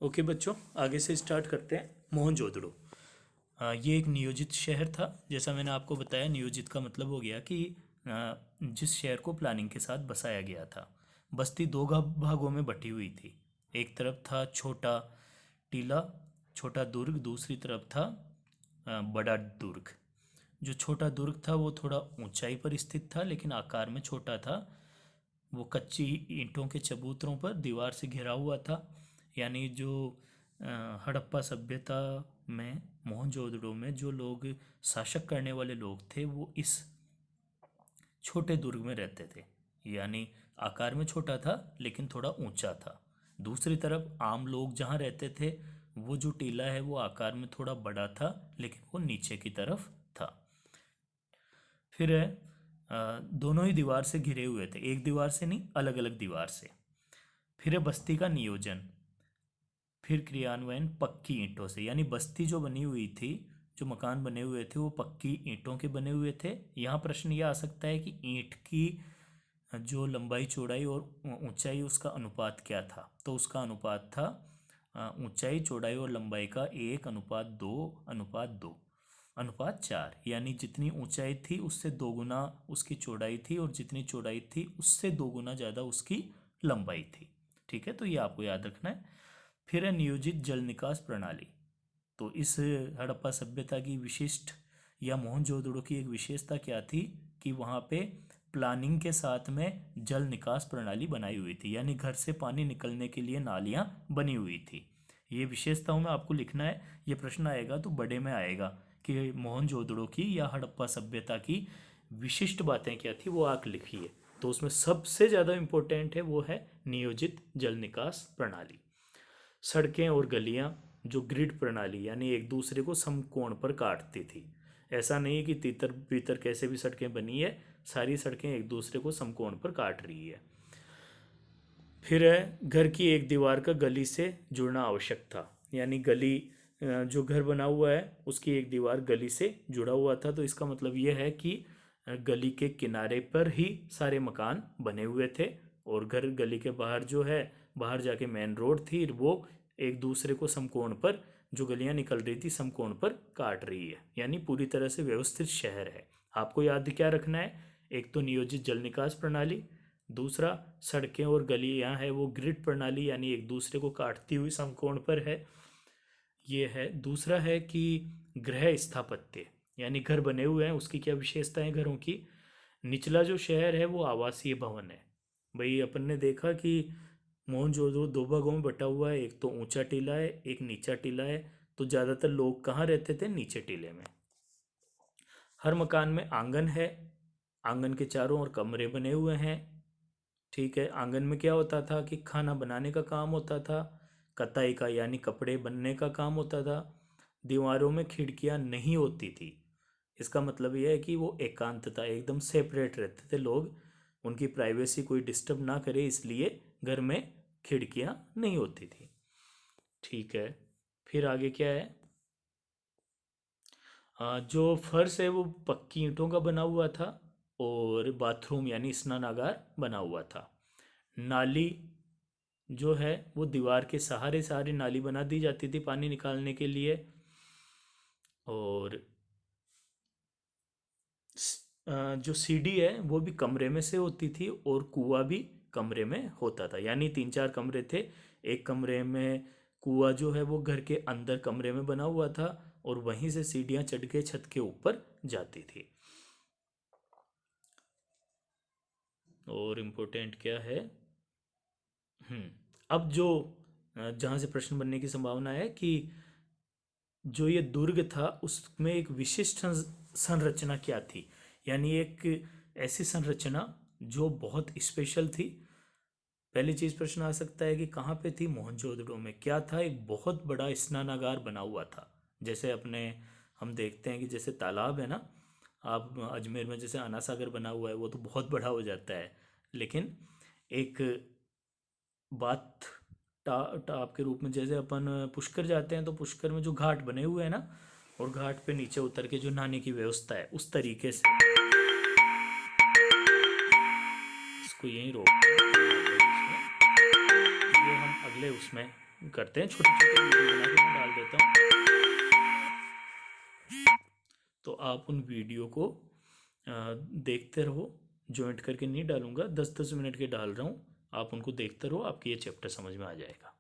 Okay बच्चों, आगे से स्टार्ट करते हैं। मोहनजोदड़ो ये एक नियोजित शहर था। जैसा मैंने आपको बताया, नियोजित का मतलब हो गया कि जिस शहर को प्लानिंग के साथ बसाया गया था। बस्ती दो भागों में बटी हुई थी। एक तरफ था छोटा टीला, छोटा दुर्ग। दूसरी तरफ था बड़ा दुर्ग। जो छोटा दुर्ग था वो थोड़ा ऊंचाई पर स्थित था, लेकिन आकार में छोटा था। वो कच्ची ईंटों के चबूतरों पर दीवार से घिरा हुआ था। यानी जो हड़प्पा सभ्यता में, मोहनजोदड़ो में जो लोग शासक करने वाले लोग थे, वो इस छोटे दुर्ग में रहते थे। यानी आकार में छोटा था लेकिन थोड़ा ऊंचा था। दूसरी तरफ आम लोग जहाँ रहते थे, वो जो टीला है वो आकार में थोड़ा बड़ा था लेकिन वो नीचे की तरफ था। फिर दोनों ही दीवार से घिरे हुए थे, एक दीवार से नहीं, अलग अलग दीवार से। फिर है बस्ती का नियोजन। फिर क्रियान्वयन पक्की ईंटों से, यानी बस्ती जो बनी हुई थी, जो मकान बने हुए थे वो पक्की ईंटों के बने हुए थे। यहाँ प्रश्न यह आ सकता है कि ईंट की जो लंबाई चौड़ाई और ऊंचाई, उसका अनुपात क्या था। तो उसका अनुपात था ऊंचाई चौड़ाई और लंबाई का 1:2:2:4। यानी जितनी ऊंचाई थी उससे दो गुना उसकी चौड़ाई थी, और जितनी चौड़ाई थी उससे दो गुना ज़्यादा उसकी लंबाई थी। ठीक है, तो ये आपको याद रखना है। फिर है नियोजित जल निकास प्रणाली। तो इस हड़प्पा सभ्यता की विशिष्ट, या मोहनजोदड़ो की एक विशेषता क्या थी कि वहाँ पे प्लानिंग के साथ में जल निकास प्रणाली बनाई हुई थी। यानी घर से पानी निकलने के लिए नालियाँ बनी हुई थी। ये विशेषताओं में आपको लिखना है। ये प्रश्न आएगा तो बड़े में आएगा कि मोहनजोदड़ो की या हड़प्पा सभ्यता की विशिष्ट बातें क्या थी, वो आप लिखिए। तो उसमें सबसे ज़्यादा इम्पोर्टेंट है वो है नियोजित जल निकास प्रणाली। सड़कें और गलियां जो ग्रिड प्रणाली, यानी एक दूसरे को समकोण पर काटती थी। ऐसा नहीं है कि तीतर बीतर कैसे भी सड़कें बनी है, सारी सड़कें एक दूसरे को समकोण पर काट रही है। फिर है घर की एक दीवार का गली से जुड़ना आवश्यक था। यानी गली, जो घर बना हुआ है उसकी एक दीवार गली से जुड़ा हुआ था। तो इसका मतलब यह है कि गली के किनारे पर ही सारे मकान बने हुए थे, और घर गली के बाहर जो है, बाहर जाके मेन रोड थी, वो एक दूसरे को समकोण पर, जो गलियां निकल रही थी समकोण पर काट रही है। यानी पूरी तरह से व्यवस्थित शहर है। आपको याद क्या रखना है? एक तो नियोजित जल निकास प्रणाली, दूसरा सड़कें और गलियां है वो ग्रिड प्रणाली, यानी एक दूसरे को काटती हुई समकोण पर है, ये है। दूसरा है कि गृह स्थापत्य, यानी घर बने हुए हैं, उसकी क्या विशेषता है घरों की। निचला जो शहर है वो आवासीय भवन है। भाई अपन ने देखा कि मोहनजोदड़ो दो भागों में बटा हुआ है, एक तो ऊंचा टीला है, एक नीचा टीला है। तो ज़्यादातर लोग कहाँ रहते थे? नीचे टीले में। हर मकान में आंगन है, आंगन के चारों ओर कमरे बने हुए हैं। ठीक है, आंगन में क्या होता था कि खाना बनाने का काम होता था, कताई का यानी कपड़े बनने का काम होता था। दीवारों में खिड़कियां नहीं होती थी। इसका मतलब यह है कि वो एकांतता, एकदम सेपरेट रहते थे लोग, उनकी प्राइवेसी कोई डिस्टर्ब ना करे, इसलिए घर में खिड़कियां नहीं होती थी। ठीक है, फिर आगे क्या है? जो फर्श है वो पक्की ईंटों का बना हुआ था, और बाथरूम यानी स्नानागार बना हुआ था। नाली जो है वो दीवार के सहारे सहारे नाली बना दी जाती थी पानी निकालने के लिए। और जो सीढ़ी है वो भी कमरे में से होती थी, और कुआं भी कमरे में होता था। यानी तीन चार कमरे थे। एक कमरे में कुआं जो है वो घर के अंदर कमरे में बना हुआ था, और वहीं से सीढ़ियां चढ़ के छत के ऊपर जाती थी। और इम्पोर्टेंट क्या है? अब जो जहाँ से प्रश्न बनने की संभावना है कि जो ये दुर्ग था उसमें एक विशिष्ट संरचना क्या थी। यानी एक ऐसी संरचना जो बहुत स्पेशल थी। पहली चीज प्रश्न आ सकता है कि कहाँ पे थी? मोहनजोदड़ो में। क्या था? एक बहुत बड़ा स्नानागार बना हुआ था। जैसे अपने हम देखते हैं कि जैसे तालाब है ना, आप अजमेर में जैसे आना सागर बना हुआ है, वो तो बहुत बड़ा हो जाता है। लेकिन एक बात टाप के रूप में, जैसे अपन पुष्कर जाते हैं तो पुष्कर में जो घाट बने हुए हैं ना, और घाट पे नीचे उतर के जो नहाने की व्यवस्था है, उस तरीके से। इसको यहीं रोक, ये हम अगले उसमें करते हैं, छोटे छोटे वीडियो बना के मैं डाल देता हूँ। तो आप उन वीडियो को देखते रहो, जॉइंट करके नहीं डालूंगा, 10-10 मिनट के डाल रहा हूँ, आप उनको देखते रहो, आपके ये चैप्टर समझ में आ जाएगा।